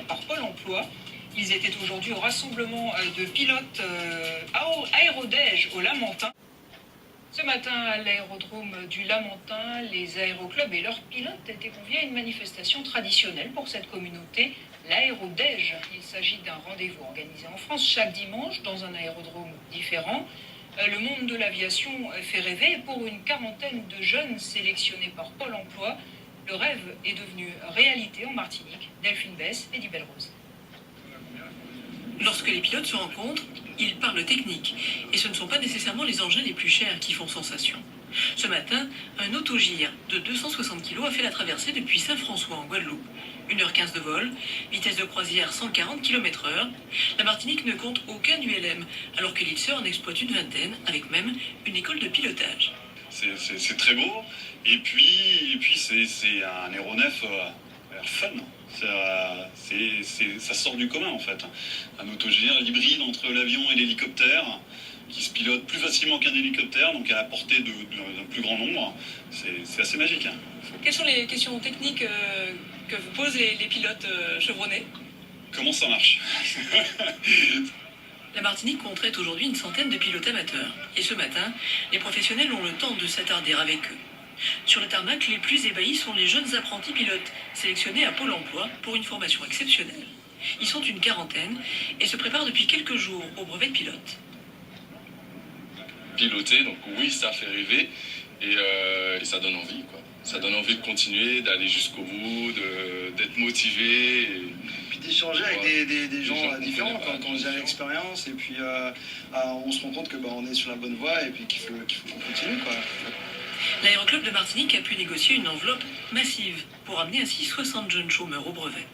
Par Pôle emploi. Ils étaient aujourd'hui au rassemblement de pilotes aérodège au Lamentin. Ce matin, à l'aérodrome du Lamentin, les aéroclubs et leurs pilotes étaient conviés à une manifestation traditionnelle pour cette communauté, l'aérodège. Il s'agit d'un rendez-vous organisé en France chaque dimanche dans un aérodrome différent. Le monde de l'aviation fait rêver et pour une quarantaine de jeunes sélectionnés par Pôle emploi, le rêve est devenu réalité en Martinique. Delphine Bess et Dibelle Rose. Lorsque les pilotes se rencontrent, ils parlent technique. Et ce ne sont pas nécessairement les engins les plus chers qui font sensation. Ce matin, un autogire de 260 kg a fait la traversée depuis Saint-François en Guadeloupe. 1h15 de vol, vitesse de croisière 140 km/h. La Martinique ne compte aucun ULM, alors que l'île Sœur en exploite une vingtaine, avec même une école de pilotage. C'est très beau, et puis c'est un aéronef fun. Ça sort du commun en fait. Un autogire hybride entre l'avion et l'hélicoptère, qui se pilote plus facilement qu'un hélicoptère, donc à la portée d'un plus grand nombre. C'est assez magique. Hein. Quelles sont les questions techniques que vous posent les pilotes chevronnés? Comment ça marche? La Martinique compterait aujourd'hui une centaine de pilotes amateurs. Et ce matin, les professionnels ont le temps de s'attarder avec eux. Sur le tarmac, les plus ébahis sont les jeunes apprentis pilotes, sélectionnés à Pôle emploi pour une formation exceptionnelle. Ils sont une quarantaine et se préparent depuis quelques jours au brevet de pilote. Piloter, donc oui, ça fait rêver et ça donne envie, quoi. Ça donne envie de continuer, d'aller jusqu'au bout, d'être motivé. Et puis d'échanger avec des gens différents quand on a l'expérience et puis on se rend compte que on est sur la bonne voie et puis qu'il faut qu'on continue, quoi. L'aéroclub de Martinique a pu négocier une enveloppe massive pour amener ainsi 60 jeunes chômeurs au brevet.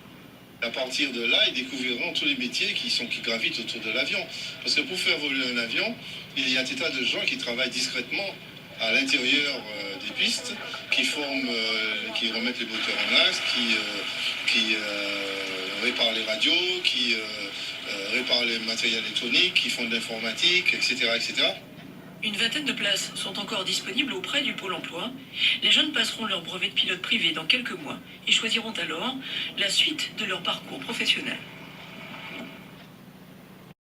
À partir de là, ils découvriront tous les métiers qui gravitent autour de l'avion. Parce que pour faire voler un avion, il y a des tas de gens qui travaillent discrètement à l'intérieur des pistes, qui remettent les moteurs en axe, qui réparent les radios, qui réparent les matériels électroniques, qui font de l'informatique, etc., etc. Une vingtaine de places sont encore disponibles auprès du Pôle emploi. Les jeunes passeront leur brevet de pilote privé dans quelques mois et choisiront alors la suite de leur parcours professionnel.